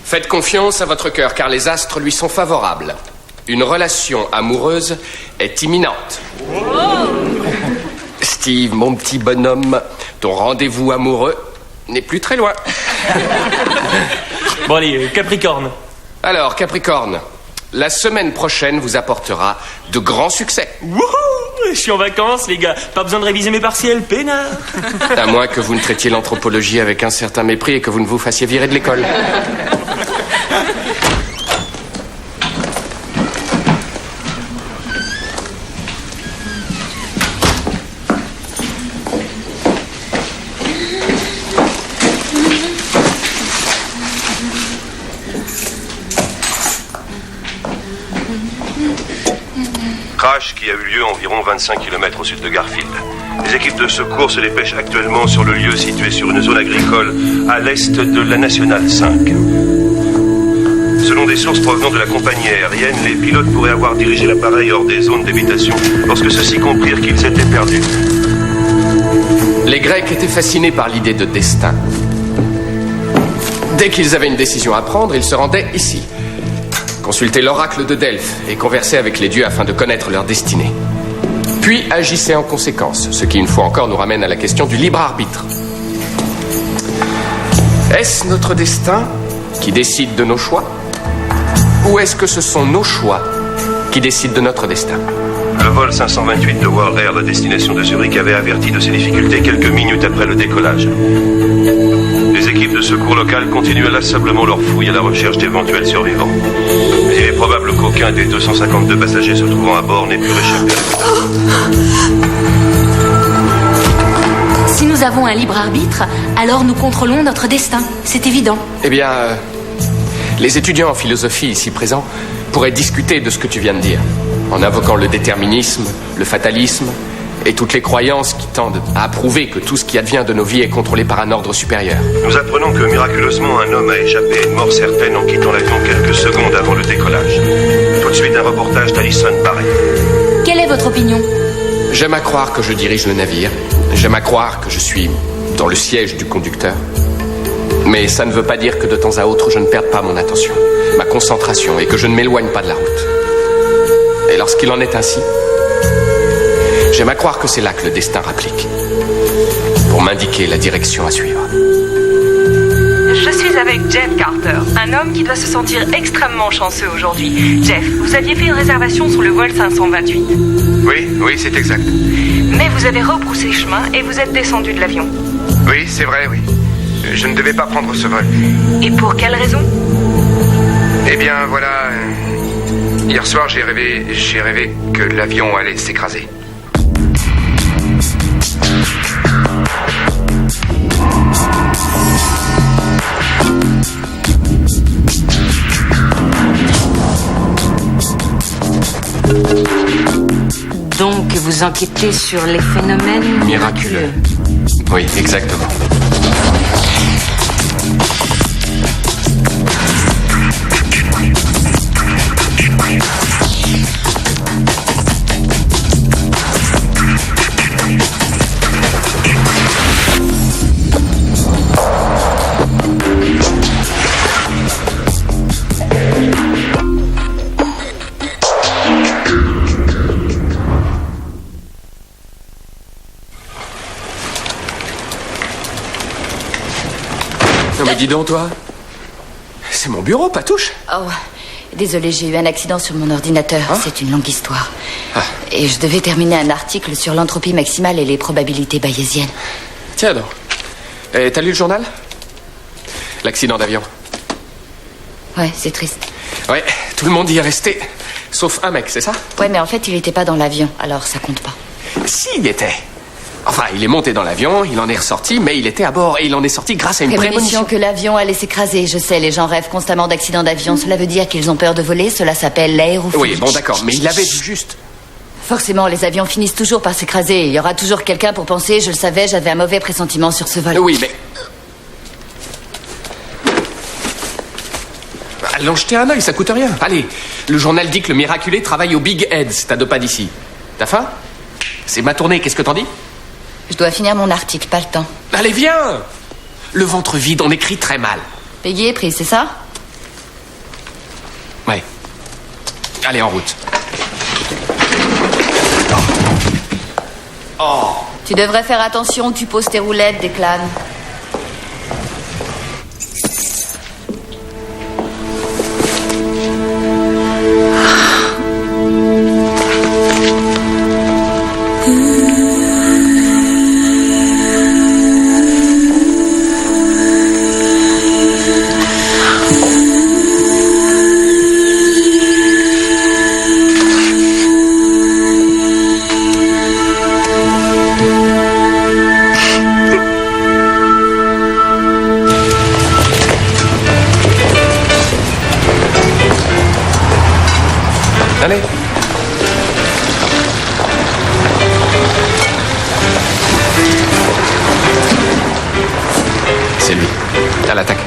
Faites confiance à votre cœur, car les astres lui sont favorables. Une relation amoureuse est imminente. Oh. Steve, mon petit bonhomme, ton rendez-vous amoureux n'est plus très loin. Bon allez, Capricorne. Alors, Capricorne, la semaine prochaine vous apportera de grands succès. Wouhou! Je suis en vacances, les gars. Pas besoin de réviser mes partiels, peinard. À moins que vous ne traitiez l'anthropologie avec un certain mépris et que vous ne vous fassiez virer de l'école. Crash qui a eu lieu environ 25 km au sud de Garfield. Les équipes de secours se dépêchent actuellement sur le lieu situé sur une zone agricole à l'est de la Nationale 5. Selon des sources provenant de la compagnie aérienne, les pilotes pourraient avoir dirigé l'appareil hors des zones d'habitation lorsque ceux-ci comprirent qu'ils étaient perdus. Les Grecs étaient fascinés par l'idée de destin. Dès qu'ils avaient une décision à prendre, ils se rendaient ici. Consultaient l'oracle de Delphes et conversaient avec les dieux afin de connaître leur destinée. Puis agissaient en conséquence, ce qui, une fois encore, nous ramène à la question du libre arbitre. Est-ce notre destin qui décide de nos choix? Ou est-ce que ce sont nos choix qui décident de notre destin? Le vol 528 de World Air, la destination de Zurich, avait averti de ces difficultés quelques minutes après le décollage. Les équipes de secours locales continuent inlassablement leur fouille à la recherche d'éventuels survivants. Mais il est probable qu'aucun des 252 passagers se trouvant à bord n'ait pu réchapper. Si nous avons un libre arbitre, alors nous contrôlons notre destin. C'est évident. Eh bien, les étudiants en philosophie ici présents pourraient discuter de ce que tu viens de dire, en invoquant le déterminisme, le fatalisme et toutes les croyances qui tendent à approuver que tout ce qui advient de nos vies est contrôlé par un ordre supérieur. Nous apprenons que miraculeusement un homme a échappé à une mort certaine en quittant l'avion quelques secondes avant le décollage. Tout de suite un reportage d'Alison Barrett. Quelle est votre opinion? J'aime à croire que je dirige le navire. J'aime à croire que je suis dans le siège du conducteur. Mais ça ne veut pas dire que de temps à autre je ne perde pas mon attention, ma concentration et que je ne m'éloigne pas de la route. Et lorsqu'il en est ainsi, j'aime à croire que c'est là que le destin rapplique, pour m'indiquer la direction à suivre. Je suis avec Jeff Carter, un homme qui doit se sentir extrêmement chanceux aujourd'hui. Jeff, vous aviez fait une réservation sur le vol 528. Oui, c'est exact. Mais vous avez rebroussé chemin et vous êtes descendu de l'avion. Oui, c'est vrai, oui. Je ne devais pas prendre ce vol. Et pour quelle raison? Eh bien, voilà... Hier soir, j'ai rêvé que l'avion allait s'écraser. Donc, vous enquêtez sur les phénomènes miraculeux. Oui, exactement. Non mais dis donc, toi, c'est mon bureau, Patouche. Oh, désolée, j'ai eu un accident sur mon ordinateur. Ah. C'est une longue histoire. Ah. Et je devais terminer un article sur l'entropie maximale et les probabilités bayésiennes. Tiens donc. Et t'as lu le journal? L'accident d'avion. Ouais, c'est triste. Ouais, tout le monde y est resté. Sauf un mec, c'est ça? Ouais, mais en fait, il était pas dans l'avion, alors ça compte pas. Si, il était. Enfin, il est monté dans l'avion, il en est ressorti, mais il était à bord et il en est sorti grâce à une prémonition. Que l'avion allait s'écraser. Je sais, les gens rêvent constamment d'accidents d'avion. Cela veut dire qu'ils ont peur de voler. Cela s'appelle l'aérophobie. Oui, bon, d'accord, mais il avait vu juste. Forcément, les avions finissent toujours par s'écraser. Il y aura toujours quelqu'un pour penser, je le savais, j'avais un mauvais pressentiment sur ce vol. Oui, mais... Allons jeter un œil, ça coûte rien. Allez, le journal dit que le miraculé travaille au Big Heads, t'as deux pas d'ici. T'as faim? C'est ma tournée, qu'est-ce que t'en dis? Je dois finir mon article, pas le temps. Allez, viens! Le ventre vide, on écrit très mal. Peggy est prise, c'est ça? Allez, en route. Tu devrais faire attention où tu poses tes roulettes, Declan. Allez. C'est lui. À l'attaque.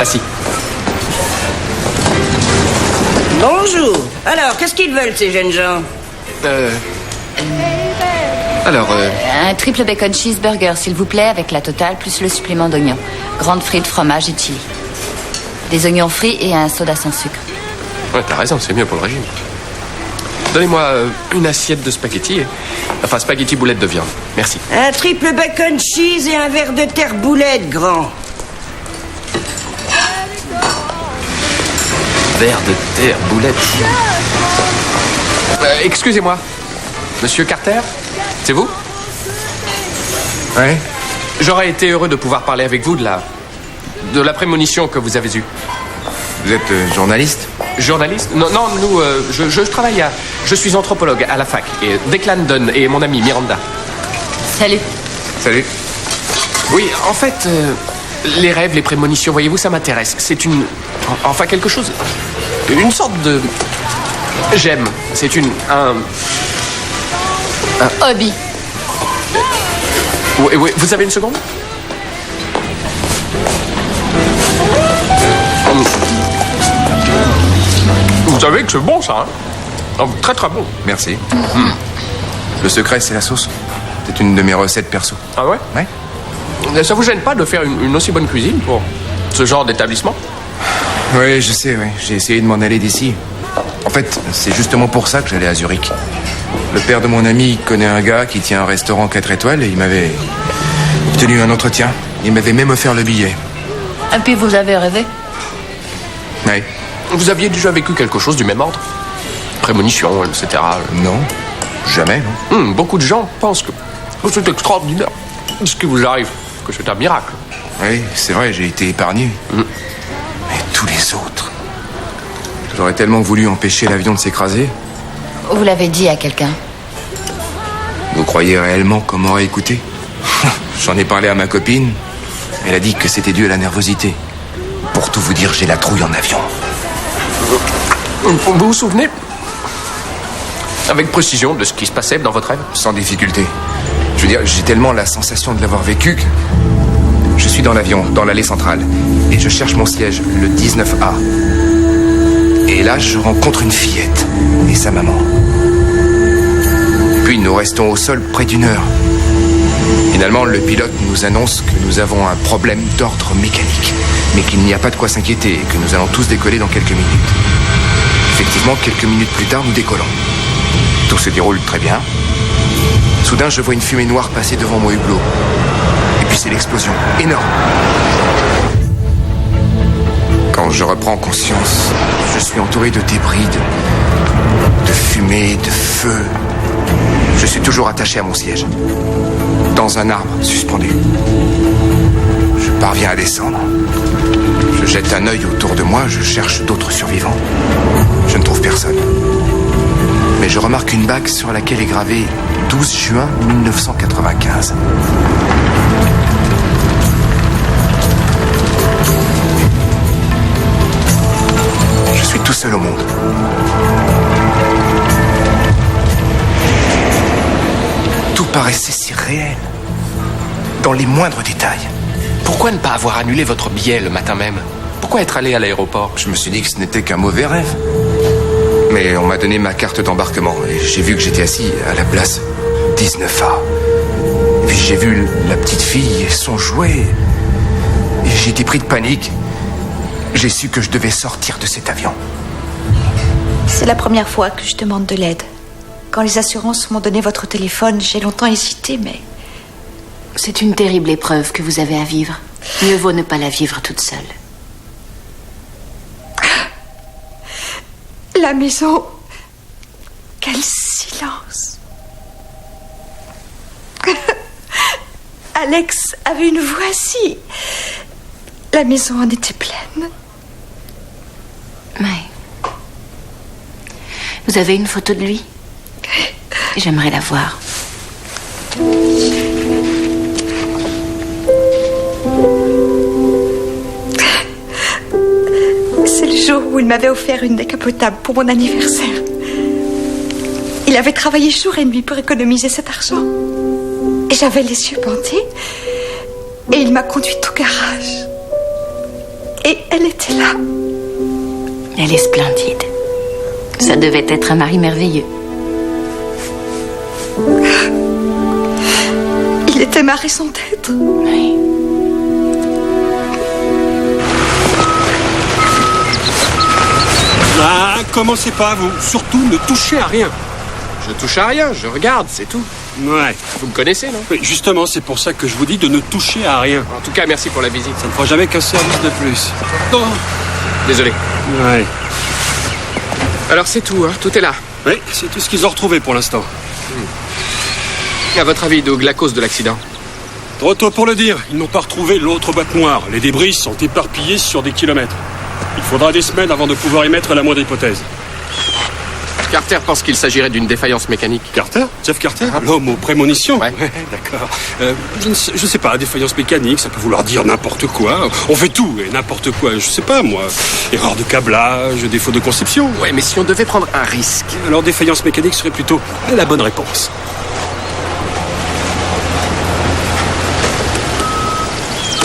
Assis. Bonjour. Alors, qu'est-ce qu'ils veulent, ces jeunes gens? Alors, Un triple bacon cheeseburger, s'il vous plaît, avec la totale, plus le supplément d'oignons. Grande frites, fromage et chili. Des oignons frits et un soda sans sucre. ouais, t'as raison, c'est mieux pour le régime. Donnez-moi une assiette de spaghettis. Enfin, spaghettis boulettes de viande. Merci. Un triple bacon cheese et un verre de terre boulette, grand. Verre de terre, boulettes. Excusez-moi. Monsieur Carter, c'est vous? Ouais. J'aurais été heureux de pouvoir parler avec vous de la prémonition que vous avez eue. Vous êtes journaliste? Journaliste? Non, nous, je travaille je suis anthropologue à la fac. Et Declan Dunn et mon ami Miranda. Salut. Salut. Oui, en fait, les rêves, les prémonitions, voyez-vous, ça m'intéresse. C'est enfin, quelque chose. Une sorte de... J'aime. C'est un Hobby. Oui, vous avez une seconde? Vous savez que c'est bon, ça, hein? Très, très bon. Merci. Le secret, c'est la sauce. C'est une de mes recettes perso. Ah ouais? Ouais. Ça vous gêne pas de faire une aussi bonne cuisine pour ce genre d'établissement? Oui, je sais, oui. J'ai essayé de m'en aller d'ici. En fait, c'est justement pour ça que j'allais à Zurich. Le père de mon ami connaît un gars qui tient un restaurant 4 étoiles et il m'avait obtenu un entretien. Il m'avait même offert le billet. Et puis vous avez rêvé? Oui. Vous aviez déjà vécu quelque chose du même ordre? Prémonition, etc. Non, jamais, non. Beaucoup de gens pensent que c'est extraordinaire ce qui vous arrive, que c'est un miracle. Oui, c'est vrai, j'ai été épargné. Mais tous les autres... J'aurais tellement voulu empêcher l'avion de s'écraser. Vous l'avez dit à quelqu'un? Vous croyez réellement qu'on m'aurait écouté? J'en ai parlé à ma copine. Elle a dit que c'était dû à la nervosité. Pour tout vous dire, j'ai la trouille en avion. Vous vous souvenez avec précision de ce qui se passait dans votre rêve? Sans difficulté. Je veux dire, j'ai tellement la sensation de l'avoir vécu que... Je suis dans l'avion, dans l'allée centrale. Et je cherche mon siège, le 19A. Et là, je rencontre une fillette et sa maman. Puis nous restons au sol près d'1 heure. Finalement, le pilote nous annonce que nous avons un problème d'ordre mécanique, mais qu'il n'y a pas de quoi s'inquiéter et que nous allons tous décoller dans quelques minutes. Effectivement, quelques minutes plus tard, nous décollons. Tout se déroule très bien. Soudain, je vois une fumée noire passer devant mon hublot. Et puis c'est l'explosion, énorme. Quand je reprends conscience, je suis entouré de débris, de fumée, de feu. Je suis toujours attaché à mon siège, dans un arbre suspendu. Je parviens à descendre. Je jette un œil autour de moi, je cherche d'autres survivants. Je ne trouve personne. Mais je remarque une bague sur laquelle est gravé 12 juin 1995. Je suis tout seul au monde. Tout paraissait si réel, dans les moindres détails. Pourquoi ne pas avoir annulé votre billet le matin même? Pourquoi être allé à l'aéroport? Je me suis dit que ce n'était qu'un mauvais rêve. Mais on m'a donné ma carte d'embarquement et j'ai vu que j'étais assis à la place 19A. Et puis j'ai vu la petite fille et son jouet. Et j'ai été pris de panique. j'ai su que je devais sortir de cet avion. C'est la première fois que je demande de l'aide. Quand les assurances m'ont donné votre téléphone, j'ai longtemps hésité, mais... C'est une terrible épreuve que vous avez à vivre. Mieux vaut ne pas la vivre toute seule. La maison... Quel silence. Alex avait une voix si... La maison en était pleine. Oui. Vous avez une photo de lui? J'aimerais la voir. C'est le jour où il m'avait offert une décapotable pour mon anniversaire. Il avait travaillé jour et nuit pour économiser cet argent. Et j'avais les yeux bandés. Et il m'a conduite au garage. Et elle était là. Elle est splendide. Ça devait être un mari merveilleux. Il était ma raison d'être. Oui. Ah, commencez pas, vous. Surtout, ne touchez à rien. Je touche à rien, je regarde, c'est tout. Ouais. Vous me connaissez, non? Oui, justement, c'est pour ça que je vous dis de ne toucher à rien. En tout cas, merci pour la visite. Ça ne fera jamais qu'un service de plus. Oh. Désolé. Ouais. Alors c'est tout, hein? Tout est là. Oui, c'est tout ce qu'ils ont retrouvé pour l'instant. À votre avis, Doug, la cause de l'accident? Trop tôt pour le dire. Ils n'ont pas retrouvé l'autre boîte noire. Les débris sont éparpillés sur des kilomètres. Il faudra des semaines avant de pouvoir émettre la moindre hypothèse. Carter pense qu'il s'agirait d'une défaillance mécanique. Carter? Jeff Carter? L'homme aux prémonitions? Ouais. D'accord. Je ne sais pas, défaillance mécanique, ça peut vouloir dire n'importe quoi. On fait tout et n'importe quoi, je sais pas moi. Erreur de câblage, défaut de conception. Ouais, mais si on devait prendre un risque... Alors défaillance mécanique serait plutôt la bonne réponse.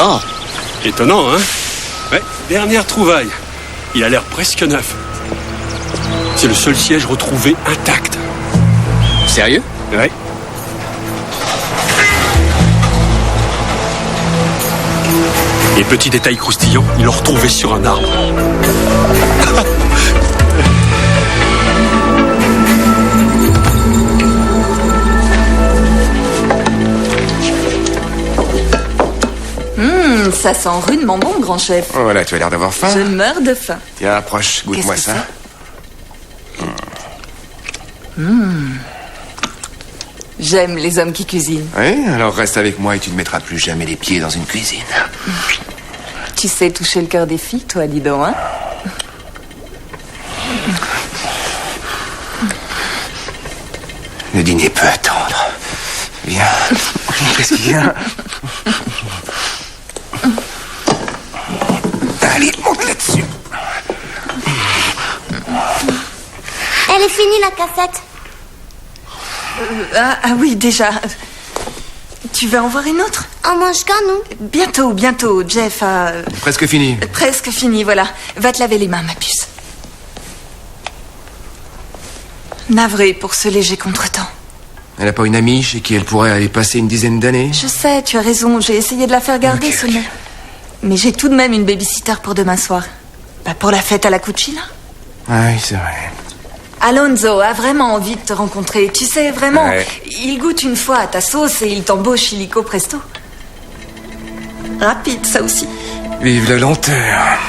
Oh! Étonnant, hein? Ouais, dernière trouvaille. Il a l'air presque neuf. C'est le seul siège retrouvé intact. Sérieux? Ouais. Et petit détail croustillant, il l'a retrouvé sur un arbre. Ça sent rudement bon, grand chef. Oh, voilà, tu as l'air d'avoir faim. Je meurs de faim. Tiens, approche, goûte-moi Qu'est-ce ça. J'aime les hommes qui cuisinent. Oui, alors reste avec moi et tu ne mettras plus jamais les pieds dans une cuisine. Tu sais toucher le cœur des filles, toi, dis donc, hein? Le dîner peut attendre. Viens. Qu'est-ce qu'il y a? Allez, monte là-dessus. Elle est finie, la cassette. Ah oui, déjà. Tu vas en voir une autre? On mange quand, nous? Bientôt. Jeff a... Presque fini. Presque fini, voilà. Va te laver les mains, ma puce. Navré pour ce léger contretemps. Elle n'a pas une amie chez qui elle pourrait aller passer une dizaine d'années? Je sais, tu as raison. J'ai essayé de la faire garder, Ok. Sonia. Mais j'ai tout de même une babysitter pour demain soir. Bah, pour la fête à la Cucina. Ah oui, c'est vrai. Alonso a vraiment envie de te rencontrer. Tu sais, vraiment, Ouais. il goûte une fois à ta sauce et il t'embauche illico presto. Rapide, ça aussi. Vive la lenteur.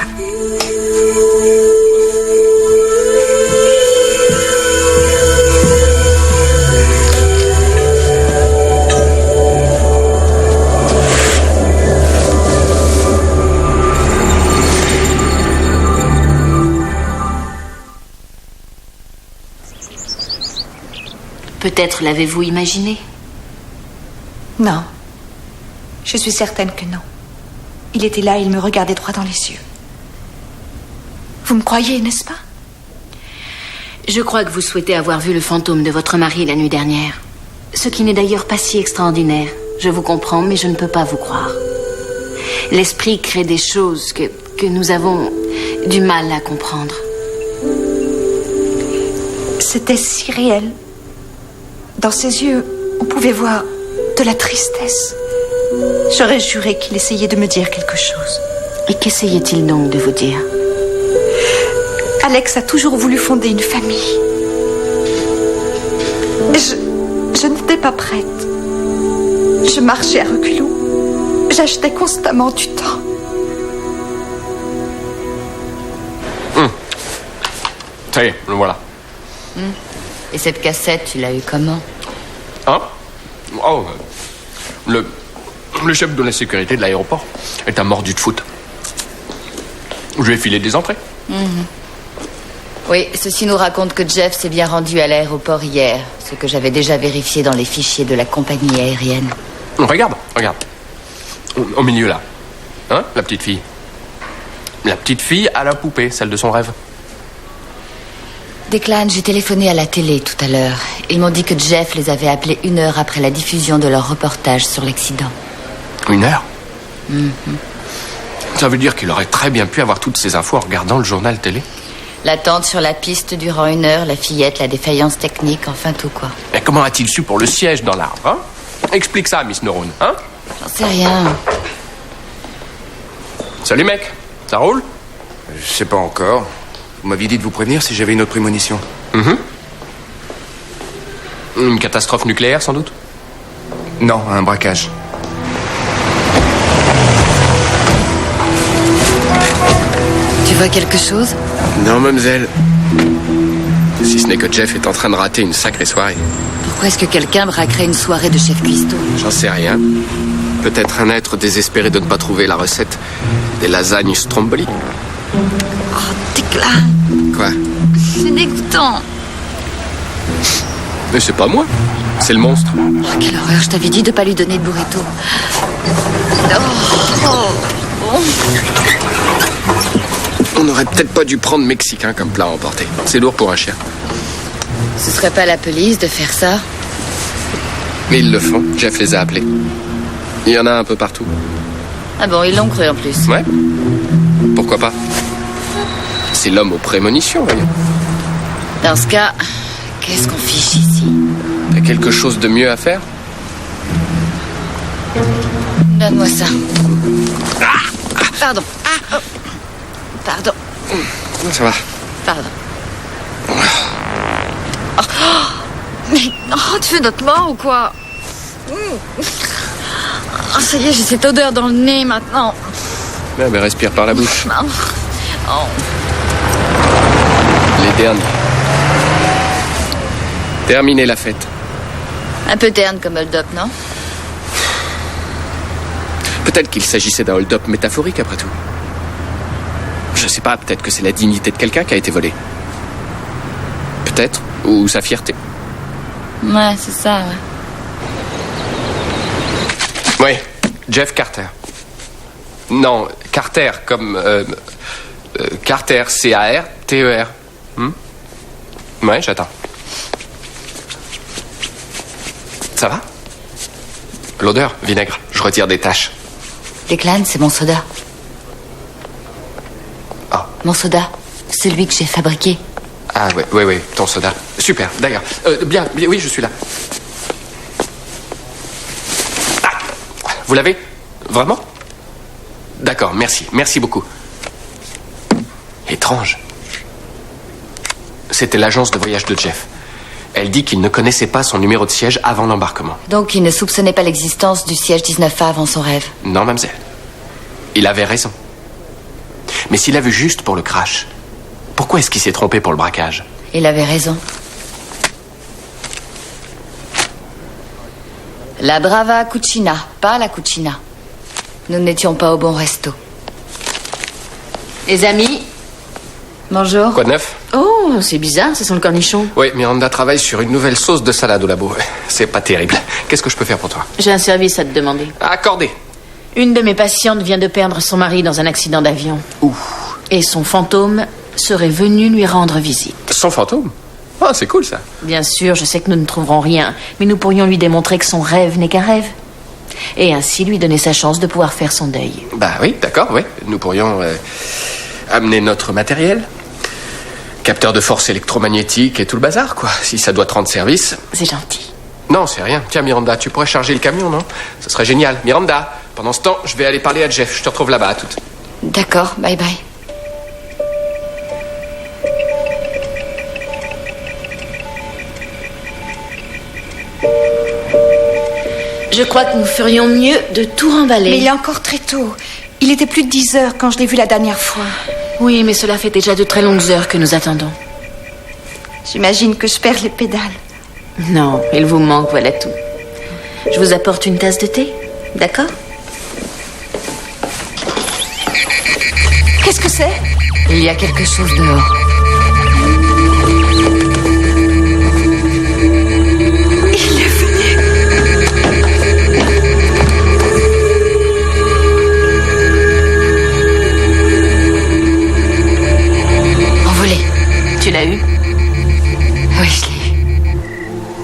Peut-être l'avez-vous imaginé? Non. Je suis certaine que non. Il était là et il me regardait droit dans les yeux. Vous me croyez, n'est-ce pas? Je crois que vous souhaitez avoir vu le fantôme de votre mari la nuit dernière. Ce qui n'est d'ailleurs pas si extraordinaire. Je vous comprends, mais je ne peux pas vous croire. L'esprit crée des choses que nous avons du mal à comprendre. C'était si réel. Dans ses yeux, on pouvait voir de la tristesse. J'aurais juré qu'il essayait de me dire quelque chose. Et Qu'essayait-il donc de vous dire? Alex a toujours voulu fonder une famille. Je n'étais pas prête. Je marchais à reculons. J'achetais constamment du temps. Ça y est, le voilà. Et cette cassette, tu l'as eue comment? Hein? Oh, le chef de la sécurité de l'aéroport est un mordu de foot. Je lui ai filé des entrées. Oui, ceci nous raconte que Jeff s'est bien rendu à l'aéroport hier, ce que j'avais déjà vérifié dans les fichiers de la compagnie aérienne. Regarde. Au milieu, là. Hein, la petite fille. La petite fille à la poupée, celle de son rêve. Declan, j'ai téléphoné à la télé tout à l'heure. Ils m'ont dit que Jeff les avait appelés 1 heure après la diffusion de leur reportage sur l'accident. 1 heure? Ça veut dire qu'il aurait très bien pu avoir toutes ces infos en regardant le journal télé. L'attente sur la piste durant 1 heure, la fillette, la défaillance technique, enfin tout quoi. Mais comment a-t-il su pour le siège dans l'arbre, hein? Explique ça, Miss Neurone, hein? J'en sais rien. Salut, mec. Ça roule? Je sais pas encore. Vous m'aviez dit de vous prévenir si j'avais une autre prémonition. Une catastrophe nucléaire, sans doute? Non, un braquage. Tu vois quelque chose? Non, mademoiselle. Si ce n'est que Jeff est en train de rater une sacrée soirée. Pourquoi est-ce que quelqu'un braquerait une soirée de chef cuistot? J'en sais rien. Peut-être un être désespéré de ne pas trouver la recette des lasagnes Stromboli. Oh, Declan. Quoi? C'est dégoûtant. Mais c'est pas moi. C'est le monstre. Oh, quelle horreur, je t'avais dit de pas lui donner de burrito. On n'aurait peut-être pas dû prendre mexicain comme plat à emporter. C'est lourd pour un chien. Ce serait pas la police de faire ça? Mais ils le font. Jeff les a appelés. Il y en a un peu partout. Ah bon, ils l'ont cru en plus. Ouais. Pourquoi pas? C'est l'homme aux prémonitions, voyons. Dans ce cas, qu'est-ce qu'on fiche ici? T'as quelque chose de mieux à faire? Donne-moi ça. Pardon. Pardon. Ça va. Pardon. Mais tu fais notre mort ou quoi? Oh, ça y est, j'ai cette odeur dans le nez maintenant. Ouais, mais respire par la bouche. Oh. Les derniers. Terminez la fête. Un peu terne comme hold-up, non? Peut-être qu'il s'agissait d'un hold-up métaphorique, après tout. Je sais pas, peut-être que c'est la dignité de quelqu'un qui a été volée. Peut-être, ou sa fierté. Ouais, c'est ça, ouais. Oui, Jeff Carter. Non, Carter, comme... Carter, C-A-R-T-E-R. Ouais, j'attends. Ça va? L'odeur, vinaigre. Je retire des taches. Declan, c'est mon soda. Ah. Mon soda, celui que j'ai fabriqué. Ah, oui, ton soda. Super, d'accord. Bien, oui, je suis là. Ah, vous l'avez? Vraiment? D'accord, merci beaucoup. Étrange. C'était l'agence de voyage de Jeff. Elle dit qu'il ne connaissait pas son numéro de siège avant l'embarquement. Donc il ne soupçonnait pas l'existence du siège 19A avant son rêve? Non, mademoiselle. Il avait raison. Mais s'il a vu juste pour le crash, pourquoi est-ce qu'il s'est trompé pour le braquage? Il avait raison. La Brava Cucina, pas la Cucina. Nous n'étions pas au bon resto. Les amis? Bonjour. Quoi de neuf? Oh, c'est bizarre, ça sent le cornichon. Oui, Miranda travaille sur une nouvelle sauce de salade au labo. C'est pas terrible. Qu'est-ce que je peux faire pour toi? J'ai un service à te demander. Accordé. Une de mes patientes vient de perdre son mari dans un accident d'avion. Et son fantôme serait venu lui rendre visite. Son fantôme? Oh, c'est cool ça. Bien sûr, je sais que nous ne trouverons rien, mais nous pourrions lui démontrer que son rêve n'est qu'un rêve. Et ainsi lui donner sa chance de pouvoir faire son deuil. Bah oui, d'accord, oui. Nous pourrions amener notre matériel. Capteur de force électromagnétique et tout le bazar, quoi. Si ça doit te rendre service. C'est gentil. Non, c'est rien. Tiens, Miranda, tu pourrais charger le camion, non? Ça serait génial. Miranda, pendant ce temps, je vais aller parler à Jeff. Je te retrouve là-bas, à toute. D'accord, bye bye. Je crois que nous ferions mieux de tout remballer. Mais il est encore très tôt. Il était plus de 10 heures quand je l'ai vu la dernière fois. Oui, mais cela fait déjà de très longues heures que nous attendons. J'imagine que je perds les pédales. Non, il vous manque, voilà tout. Je vous apporte une tasse de thé, d'accord? Qu'est-ce que c'est? Il y a quelque chose dehors. Il est venu. Envolé. Tu l'as eu? Oui, je l'ai eu.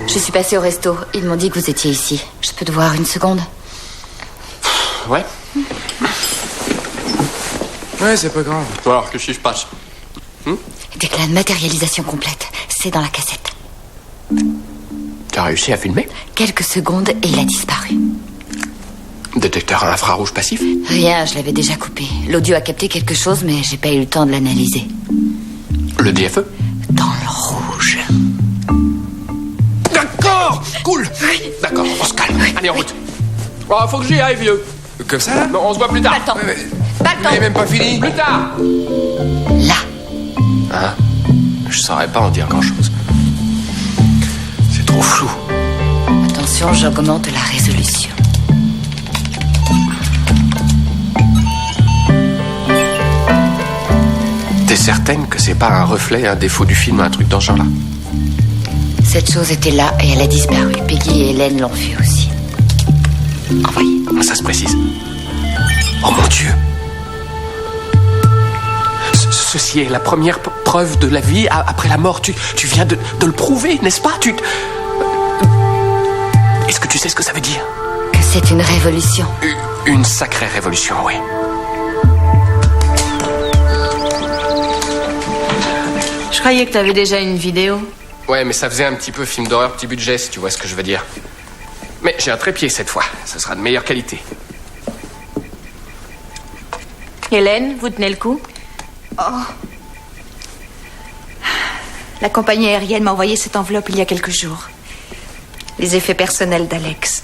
Je suis passée au resto. Ils m'ont dit que vous étiez ici. Je peux te voir une seconde? Ouais. Ouais, c'est pas grave. Alors, que je passe. Déclin de matérialisation complète. C'est dans la cassette. Tu as réussi à filmer? Quelques secondes et il a disparu. Détecteur à infrarouge passif? Rien, je l'avais déjà coupé. L'audio a capté quelque chose, mais j'ai pas eu le temps de l'analyser. Le DFE? Dans le rouge. D'accord. Cool. D'accord, on se calme. Allez, en route. Oh, faut que j'y aille, vieux. Comme ça, là? Non, on se voit plus tard. Pas le temps. Ouais, mais... Pas le temps. Il est même pas fini. Plus tard. Là. Hein? Je saurais pas en dire grand-chose. C'est trop flou. Attention, j'augmente la résolution. T'es certaine que c'est pas un reflet, un défaut du film, un truc dans ce genre-là? Cette chose était là et elle a disparu. Peggy et Hélène l'ont vu aussi. Envoyez. Ça se précise. Oh mon Dieu. Ceci est la première preuve de la vie après la mort. Tu viens de le prouver, n'est-ce pas? Est-ce que tu sais ce que ça veut dire? Que c'est une révolution. Une sacrée révolution, oui. Je croyais que tu avais déjà une vidéo. Ouais, mais ça faisait un petit peu film d'horreur, petit budget, si tu vois ce que je veux dire. Mais j'ai un trépied cette fois. Ce sera de meilleure qualité. Hélène, vous tenez le coup? Oh. La compagnie aérienne m'a envoyé cette enveloppe il y a quelques jours. Les effets personnels d'Alex.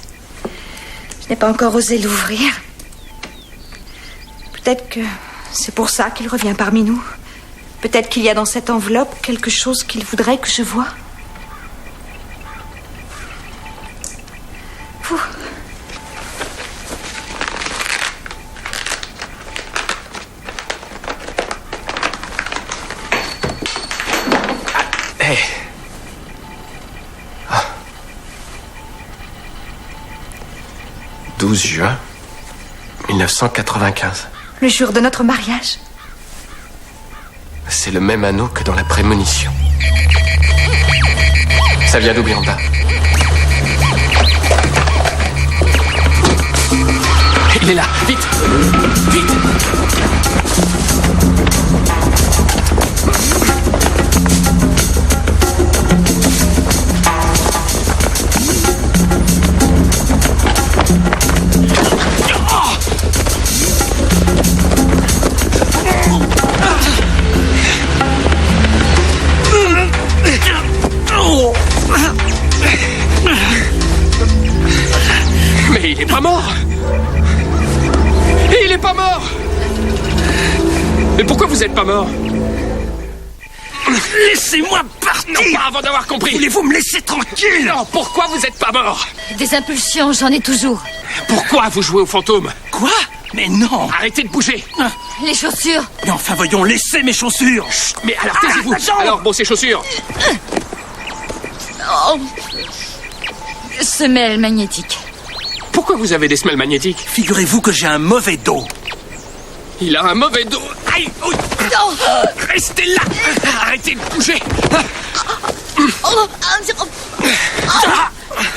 Je n'ai pas encore osé l'ouvrir. Peut-être que c'est pour ça qu'il revient parmi nous. Peut-être qu'il y a dans cette enveloppe quelque chose qu'il voudrait que je voie. Ouh. Hey. Ah. 12 juin 1995. Le jour de notre mariage. C'est le même anneau que dans la prémonition. Ça vient d'où, Miranda? Il est là, vite! Vite! Mais il est pas mort! Il est pas mort! Mais pourquoi vous êtes pas mort? Laissez-moi partir! Non, pas avant d'avoir compris! Voulez-vous me laisser tranquille? Non, pourquoi vous êtes pas mort? Des impulsions, j'en ai toujours. Pourquoi vous jouez au fantôme? Quoi? Mais non! Arrêtez de bouger! Les chaussures. Mais enfin, voyons, laissez mes chaussures! Mais alors, taisez-vous! Alors, bon, ces chaussures! Oh. Semelle magnétique. Pourquoi vous avez des semelles magnétiques? Figurez-vous que j'ai un mauvais dos. Il a un mauvais dos. Aïe! Oh. Restez là! Arrêtez de bouger!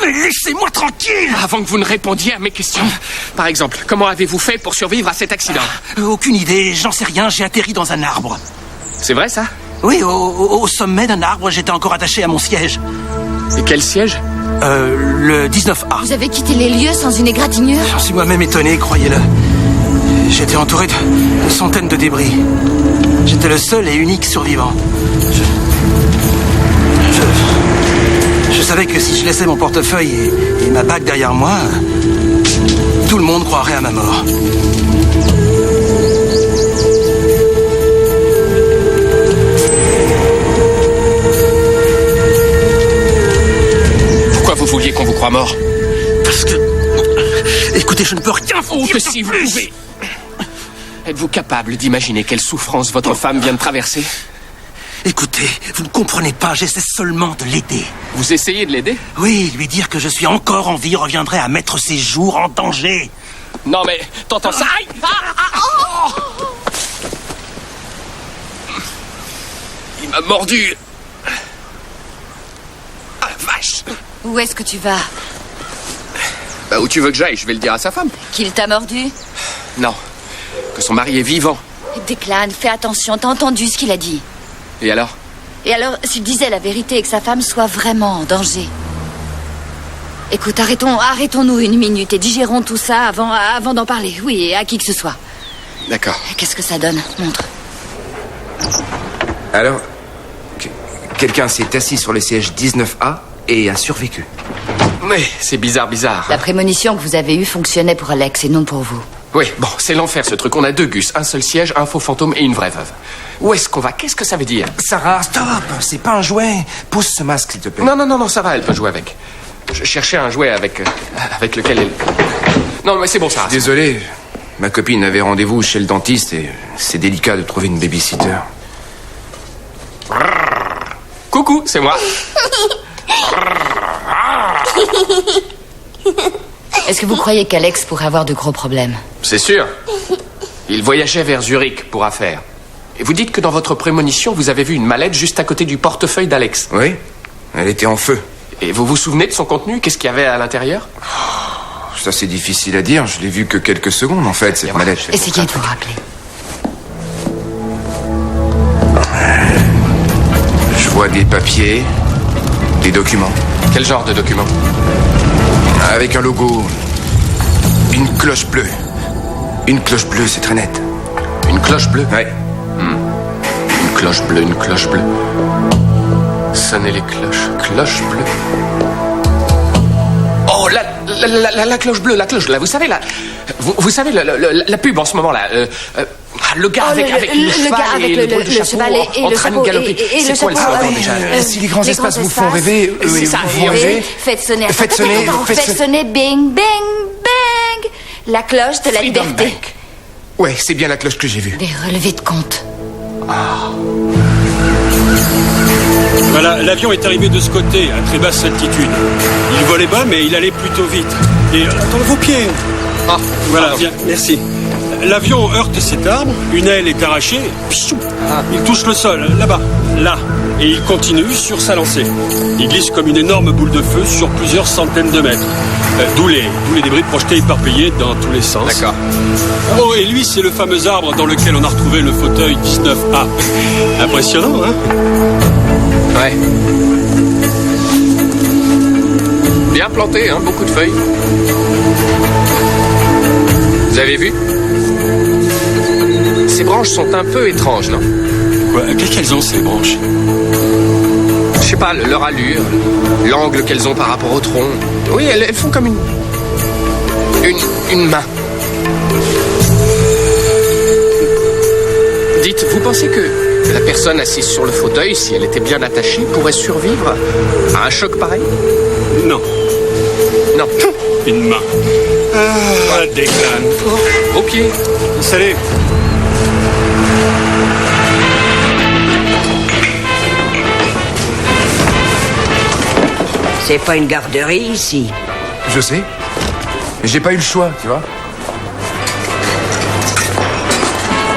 Mais laissez-moi tranquille! Avant que vous ne répondiez à mes questions. Par exemple, comment avez-vous fait pour survivre à cet accident? Aucune idée, j'en sais rien, j'ai atterri dans un arbre. C'est vrai, ça? Oui, au sommet d'un arbre, j'étais encore attaché à mon siège. Et quel siège? Le 19A. Vous avez quitté les lieux sans une égratignure? J'en suis moi-même étonné, croyez-le. J'étais entouré de centaines de débris. J'étais le seul et unique survivant. Je savais que si je laissais mon portefeuille et ma bague derrière moi, tout le monde croirait à ma mort. Pourquoi vous vouliez qu'on vous croie mort? Parce que... Écoutez, je ne peux rien vous dire que si vous pouvez. Êtes-vous capable d'imaginer quelle souffrance votre femme vient de traverser? Écoutez, vous ne comprenez pas, j'essaie seulement de l'aider. Vous essayez de l'aider? Oui, lui dire que je suis encore en vie reviendrait à mettre ses jours en danger. Non mais, t'entends ça? Aïe! Il m'a mordu. Ah la vache! Où est-ce que tu vas? Bah, où tu veux que j'aille? Je vais le dire à sa femme. Qu'il t'a mordu? Non, que son mari est vivant. Declan, fais attention, t'as entendu ce qu'il a dit? Et alors? Et alors, s'il disait la vérité et que sa femme soit vraiment en danger? Écoute, arrêtons-nous une minute et digérons tout ça avant d'en parler. Oui, à qui que ce soit. D'accord. Qu'est-ce que ça donne? Montre. Alors, quelqu'un s'est assis sur le siège 19A et a survécu. Oui, c'est bizarre. La prémonition que vous avez eue fonctionnait pour Alex et non pour vous. Oui, bon, c'est l'enfer ce truc. On a 2 gus, un seul siège, un faux fantôme et une vraie veuve. Où est-ce qu'on va? Qu'est-ce que ça veut dire? Sarah, stop! C'est pas un jouet. Pousse ce masque, s'il te plaît. Non, ça va, elle peut jouer avec. Je cherchais un jouet avec lequel elle... Non, mais c'est bon, Sarah. Désolé, ma copine avait rendez-vous chez le dentiste et c'est délicat de trouver une babysitter. Coucou, c'est moi. Est-ce que vous croyez qu'Alex pourrait avoir de gros problèmes? C'est sûr. Il voyageait vers Zurich pour affaires. Et vous dites que dans votre prémonition, vous avez vu une mallette juste à côté du portefeuille d'Alex. Oui, elle était en feu. Et vous vous souvenez de son contenu? Qu'est-ce qu'il y avait à l'intérieur? Ça, c'est difficile à dire. Je l'ai vu que quelques secondes, en fait, cette mallette. Essayez de vous rappeler. Je vois des papiers, des documents. Quel genre de documents? Avec un logo. Une cloche bleue. Une cloche bleue, c'est très net. Une cloche bleue? Ouais. Une cloche bleue. Sonnez les cloches. Cloche bleue. Oh, la cloche bleue, là, vous savez, là. Vous savez, la pub en ce moment, là. Le gars avec le cheval et le drôle de chapeau en train de galoper. C'est quoi le slogan déjà? Si les grands espaces vous font rêver, c'est ça. Faites sonner bing, bing, bang. La cloche de la liberté. Ouais, c'est bien la cloche que j'ai vue. Des relevés de compte. Voilà, l'avion est arrivé de ce côté, à très basse altitude. Il volait bas, mais il allait plutôt vite. Et attends, vos pieds. Voilà, bien, merci. L'avion heurte cet arbre, une aile est arrachée, il touche le sol, là-bas, là, et il continue sur sa lancée. Il glisse comme une énorme boule de feu sur plusieurs centaines de mètres. D'où les débris projetés éparpillés dans tous les sens. D'accord. Oh, et lui, c'est le fameux arbre dans lequel on a retrouvé le fauteuil 19A. Impressionnant, hein? Ouais. Bien planté, hein, beaucoup de feuilles. Vous avez vu? Ces branches sont un peu étranges, non? Quoi? Qu'est-ce qu'elles ont, ces branches? Je sais pas, leur allure, l'angle qu'elles ont par rapport au tronc. Oui, elles font comme une main. Dites, vous pensez que la personne assise sur le fauteuil, si elle était bien attachée, pourrait survivre à un choc pareil? Non. Non. Une main. Declan. Au pied. Salut. C'est pas une garderie ici. Je sais. Mais j'ai pas eu le choix, tu vois.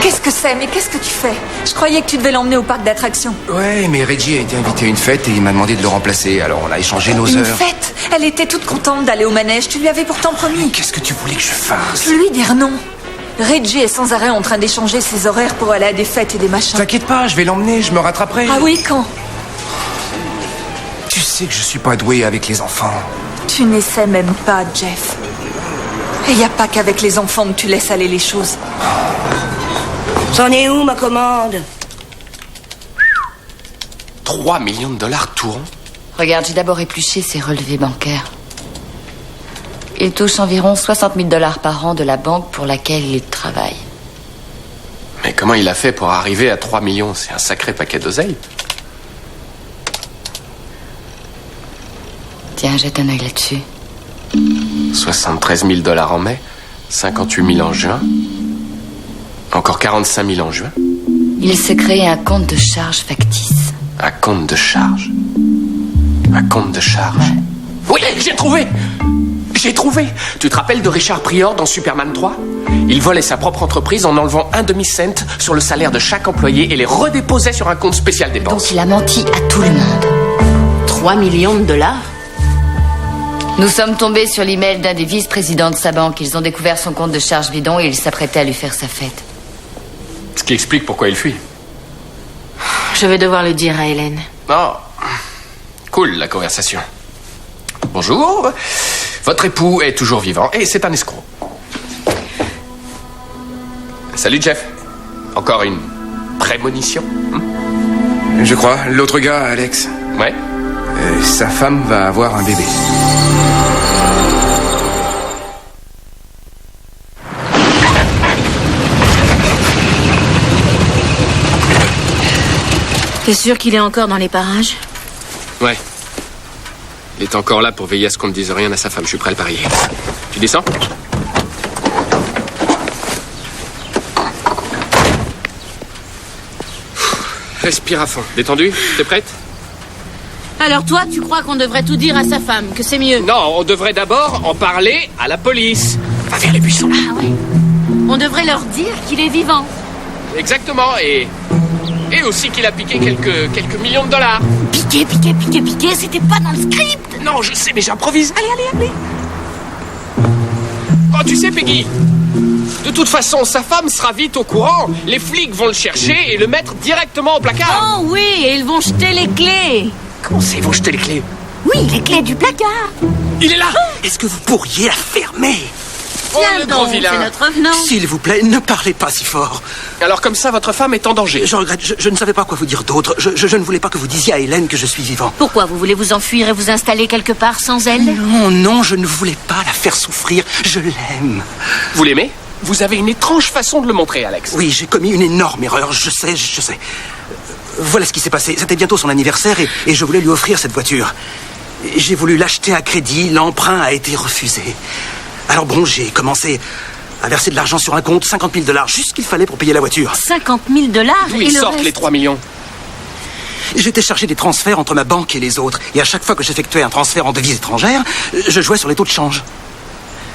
Qu'est-ce que c'est? Mais qu'est-ce que tu fais? Je croyais que tu devais l'emmener au parc d'attractions. Ouais, mais Reggie a été invité à une fête et il m'a demandé de le remplacer. Alors on a échangé nos heures. Une fête? Elle était toute contente d'aller au manège. Tu lui avais pourtant promis. Qu'est-ce que tu voulais que je fasse? Lui dire non. Reggie est sans arrêt en train d'échanger ses horaires pour aller à des fêtes et des machins. T'inquiète pas, je vais l'emmener, je me rattraperai. Ah oui, quand? Tu sais que je suis pas doué avec les enfants. Tu n'essaies même pas, Jeff. Il n'y a pas qu'avec les enfants que tu laisses aller les choses. C'en est où, ma commande? 3 millions de dollars tout rond. Regarde, j'ai d'abord épluché ses relevés bancaires. Il touche environ 60 000 dollars par an de la banque pour laquelle il travaille. Mais comment il a fait pour arriver à 3 millions? C'est un sacré paquet d'oseille. Tiens, jette un œil là-dessus. 73 000 dollars en mai, 58 000 en juin, encore 45 000 en juin. Il s'est créé un compte de charge factice. Un compte de charge? Un compte de charge? Oui, j'ai trouvé! J'ai trouvé! Tu te rappelles de Richard Pryor dans Superman 3? Il volait sa propre entreprise en enlevant un demi-cent sur le salaire de chaque employé et les redéposait sur un compte spécial dépenses. Donc il a menti à tout le monde. 3 millions de dollars? Nous sommes tombés sur l'email d'un des vice-présidents de sa banque. Ils ont découvert son compte de charge bidon et ils s'apprêtaient à lui faire sa fête. Ce qui explique pourquoi il fuit. Je vais devoir le dire à Hélène. Oh, cool la conversation. Bonjour. Votre époux est toujours vivant et c'est un escroc. Salut Jeff. Encore une prémonition? Je crois. L'autre gars, Alex. Ouais. Sa femme va avoir un bébé. T'es sûr qu'il est encore dans les parages? Ouais. Il est encore là pour veiller à ce qu'on ne dise rien à sa femme. Je suis prêt à le parier. Tu descends? Respire à fond. Détendu? T'es prête? Alors toi, tu crois qu'on devrait tout dire à sa femme, que c'est mieux? Non, on devrait d'abord en parler à la police. Va vers les buissons. Ah ouais. On devrait leur dire qu'il est vivant. Exactement, et aussi qu'il a piqué quelques millions de dollars. Piqué, c'était pas dans le script. Non, je sais, mais j'improvise. Allez. Oh, tu sais, Peggy, de toute façon, sa femme sera vite au courant. Les flics vont le chercher et le mettre directement au placard. Oh oui, et ils vont jeter les clés. Comment c'est, ils vont jeter les clés? Oui, les clés du placard. Il est là. Est-ce que vous pourriez la fermer? Tiens le donc, gros vilain. c'est notre venant. S'il vous plaît, ne parlez pas si fort. Alors comme ça, votre femme est en danger. Je regrette, je ne savais pas quoi vous dire d'autre. Je ne voulais pas que vous disiez à Hélène que je suis vivant. Pourquoi vous voulez vous enfuir et vous installer quelque part sans elle? Non, je ne voulais pas la faire souffrir. Je l'aime. Vous l'aimez? Vous avez une étrange façon de le montrer, Alex. Oui, j'ai commis une énorme erreur, je sais. Voilà ce qui s'est passé. C'était bientôt son anniversaire et je voulais lui offrir cette voiture. J'ai voulu l'acheter à crédit, l'emprunt a été refusé. Alors bon, j'ai commencé à verser de l'argent sur un compte, 50 000 $, juste ce qu'il fallait pour payer la voiture. 50 000 $? D'où ils sortent les 3 millions? J'étais chargé des transferts entre ma banque et les autres. Et à chaque fois que j'effectuais un transfert en devise étrangère, je jouais sur les taux de change.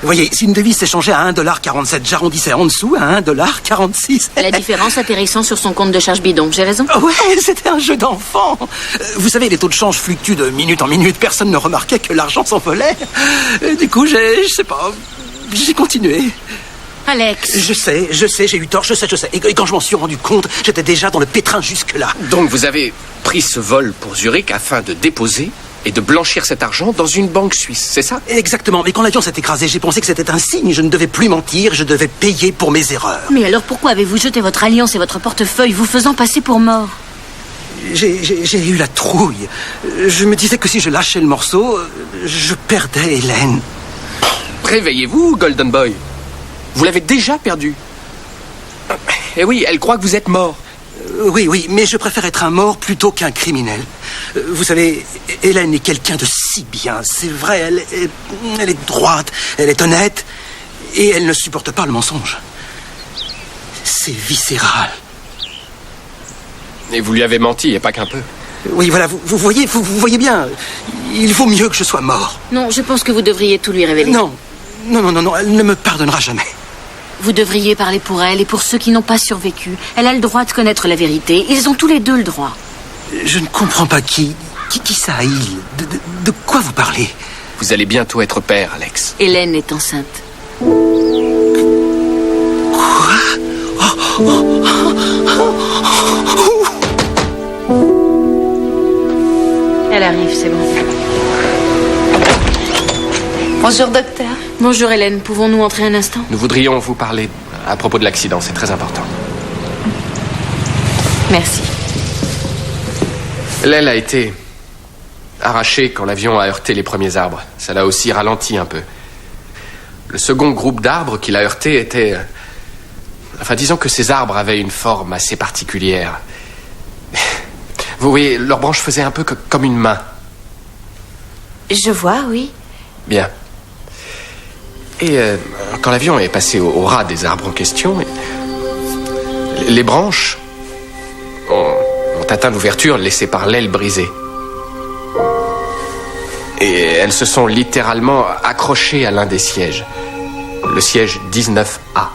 Vous voyez, si une devise s'échangeait à 1,47 $, j'arrondissais en dessous à 1,46 $. La différence atterrissant sur son compte de charge bidon, j'ai raison? Ouais, c'était un jeu d'enfant. Vous savez, les taux de change fluctuent de minute en minute. Personne ne remarquait que l'argent s'envolait. Du coup, je sais pas, j'ai continué. Alex. Je sais, j'ai eu tort, je sais. Et quand je m'en suis rendu compte, j'étais déjà dans le pétrin jusque-là. Donc vous avez pris ce vol pour Zurich afin de déposer et de blanchir cet argent dans une banque suisse, c'est ça? Exactement, mais quand l'avion s'est écrasé, j'ai pensé que c'était un signe. Je ne devais plus mentir, je devais payer pour mes erreurs. Mais alors pourquoi avez-vous jeté votre alliance et votre portefeuille, vous faisant passer pour mort? J'ai eu la trouille. Je me disais que si je lâchais le morceau, je perdais Hélène. Réveillez-vous, Golden Boy. Vous l'avez déjà perdue. Eh oui, elle croit que vous êtes mort. Oui, mais je préfère être un mort plutôt qu'un criminel. Vous savez, Hélène est quelqu'un de si bien. C'est vrai, elle est droite, elle est honnête, et elle ne supporte pas le mensonge. C'est viscéral. Et vous lui avez menti, et pas qu'un peu. Oui, voilà, vous voyez bien. Il vaut mieux que je sois mort. Non, je pense que vous devriez tout lui révéler. Non, elle ne me pardonnera jamais. Vous devriez parler pour elle et pour ceux qui n'ont pas survécu. Elle a le droit de connaître la vérité. Ils ont tous les deux le droit. Je ne comprends pas qui ça haït. De quoi vous parlez? Vous allez bientôt être père, Alex. Hélène est enceinte. Quoi? Elle arrive, c'est bon. Bonjour, docteur. Bonjour Hélène, pouvons-nous entrer un instant? Nous voudrions vous parler à propos de l'accident, c'est très important. Merci. L'aile a été arrachée quand l'avion a heurté les premiers arbres. Ça l'a aussi ralenti un peu. Le second groupe d'arbres qui l'a heurté était... Enfin, disons que ces arbres avaient une forme assez particulière. Vous voyez, leurs branches faisaient un peu comme une main. Je vois, oui. Bien. Et quand l'avion est passé au ras des arbres en question, les branches ont atteint l'ouverture laissée par l'aile brisée. Et elles se sont littéralement accrochées à l'un des sièges. Le siège 19A.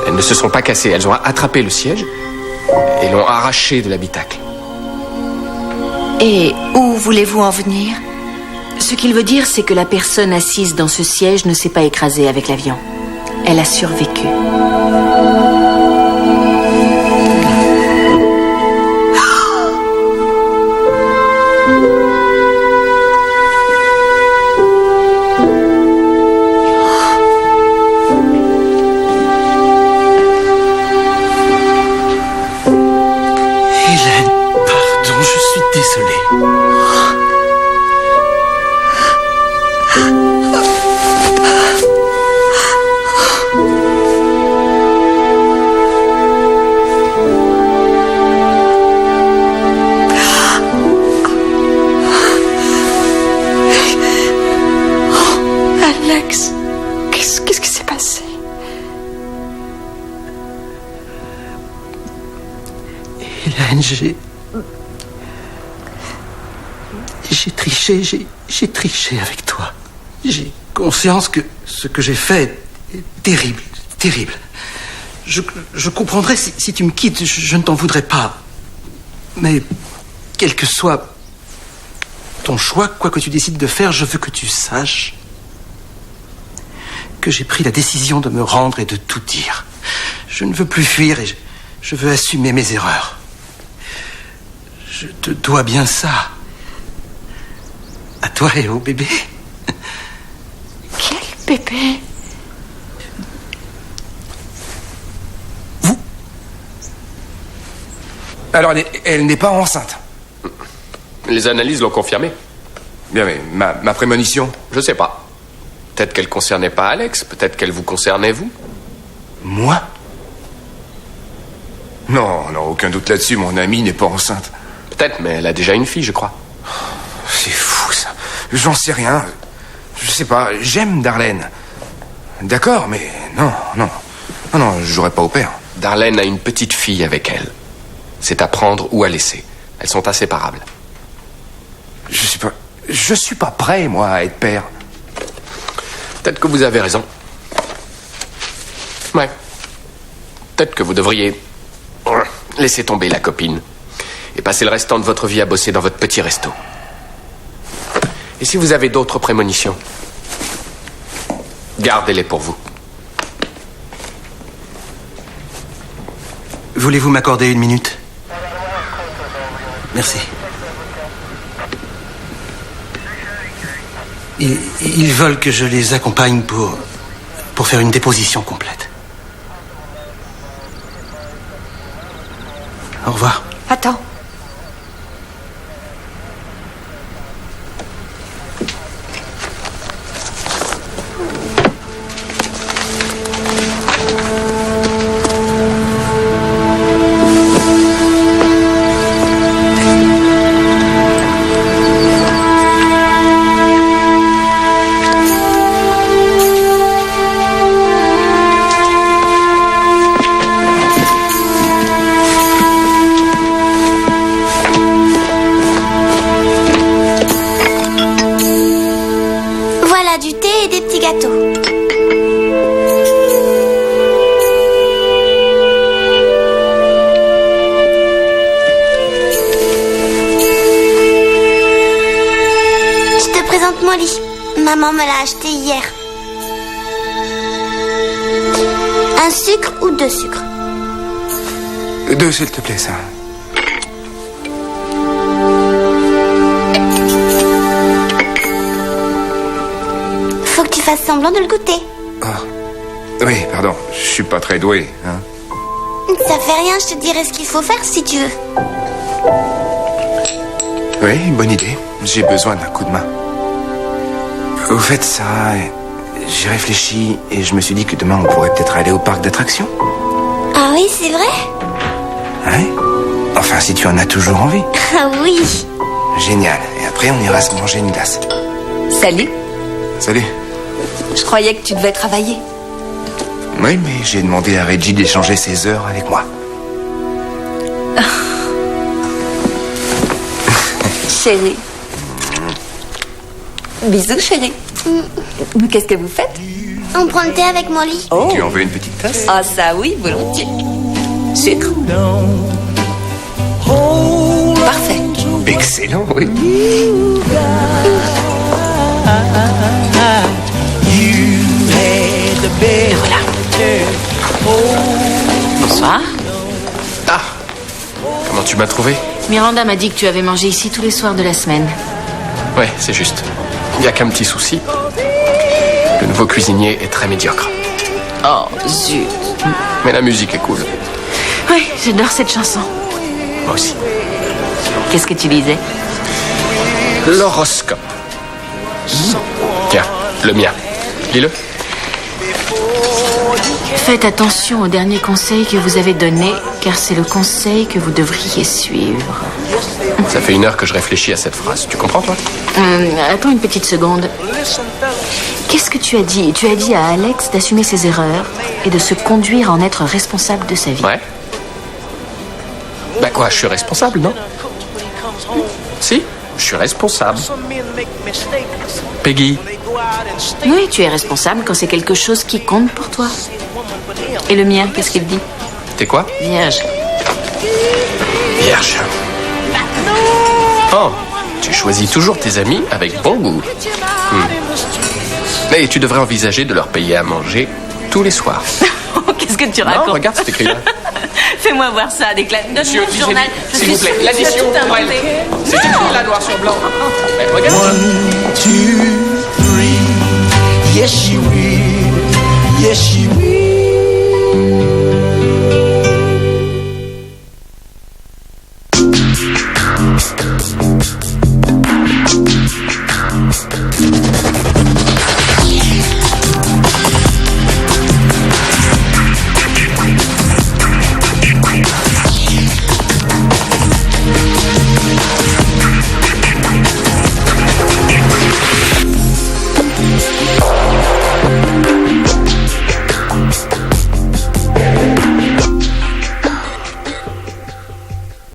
Elles ne se sont pas cassées. Elles ont attrapé le siège et l'ont arraché de l'habitacle. Et où voulez-vous en venir? Ce qu'il veut dire, c'est que la personne assise dans ce siège ne s'est pas écrasée avec l'avion. Elle a survécu. Hélène, pardon, je suis désolé. Alex, qu'est-ce qui s'est passé? Hélène, j'ai triché, j'ai triché avec toi. J'ai conscience que ce que j'ai fait est terrible, terrible. Je comprendrais si tu me quittes, je ne t'en voudrais pas. Mais quel que soit ton choix, quoi que tu décides de faire, je veux que tu saches que j'ai pris la décision de me rendre et de tout dire. Je ne veux plus fuir et je veux assumer mes erreurs. Je te dois bien ça. À toi et au bébé. Quel bébé? Alors, elle n'est pas enceinte. Les analyses l'ont confirmé. Bien, mais ma prémonition? Je sais pas. Peut-être qu'elle concernait pas Alex, peut-être qu'elle vous concernait vous. Moi? Non, aucun doute là-dessus, mon amie n'est pas enceinte. Peut-être, mais elle a déjà une fille, je crois. C'est fou, ça. J'en sais rien. Je sais pas, j'aime Darlene. D'accord, mais non, je jouerai pas au père. Darlene a une petite fille avec elle. C'est à prendre ou à laisser. Elles sont inséparables. Je suis pas prêt, moi, à être père. Peut-être que vous avez raison. Ouais. Peut-être que vous devriez laisser tomber la copine et passer le restant de votre vie à bosser dans votre petit resto. Et si vous avez d'autres prémonitions, gardez-les pour vous. Voulez-vous m'accorder une minute? Merci. Ils veulent que je les accompagne pour faire une déposition complète. Au revoir. Attends. Maman me l'a acheté hier. Un sucre ou 2 sucres? 2, s'il te plaît, ça. Faut que tu fasses semblant de le goûter. Oui, pardon, je suis pas très doué, hein. Ça fait rien, je te dirai ce qu'il faut faire si tu veux. Oui, bonne idée. J'ai besoin d'un coup de main. Au fait, Sarah, j'ai réfléchi et je me suis dit que demain on pourrait peut-être aller au parc d'attractions. Ah oui, c'est vrai? Ouais. Enfin, si tu en as toujours envie. Ah oui. Génial. Et après, on ira se manger une glace. Salut. Salut. Je croyais que tu devais travailler. Oui, mais j'ai demandé à Reggie d'échanger ses heures avec moi. Chérie. Bisous, chérie. Qu'est-ce que vous faites? On prend le thé avec Molly. Oh. Tu en veux une petite tasse? Ah ça oui, volontiers. Sucre. Parfait. Excellent, oui. Et voilà. Bonsoir. Ah, comment tu m'as trouvé? Miranda m'a dit que tu avais mangé ici tous les soirs de la semaine. Ouais, c'est juste. Il n'y a qu'un petit souci. Le nouveau cuisinier est très médiocre. Oh, zut. Mais la musique est cool. Oui, j'adore cette chanson. Moi aussi. Qu'est-ce que tu disais? L'horoscope. Tiens, le mien. Lis-le. Faites attention au dernier conseil que vous avez donné, car c'est le conseil que vous devriez suivre. Ça fait 1 heure que je réfléchis à cette phrase. Tu comprends, toi? Attends une petite seconde. Qu'est-ce que tu as dit? Tu as dit à Alex d'assumer ses erreurs et de se conduire à en être responsable de sa vie. Ouais. Bah quoi, je suis responsable, non? Si, je suis responsable. Peggy. Oui, tu es responsable quand c'est quelque chose qui compte pour toi. Et le mien, qu'est-ce qu'il dit? T'es quoi? Vierge. Vierge. Oh, tu choisis toujours tes amis avec bon goût. Et tu devrais envisager de leur payer à manger tous les soirs. Qu'est-ce que tu racontes? Non, regarde cet écrit-là. Fais-moi voir ça, déclare. Donne-moi le journal. S'il vous plaît, l'addition pour elle. C'est écrit là, noir sur blanc. Mais regarde. 1, 2, 3. Yes, she will. Yes, she will.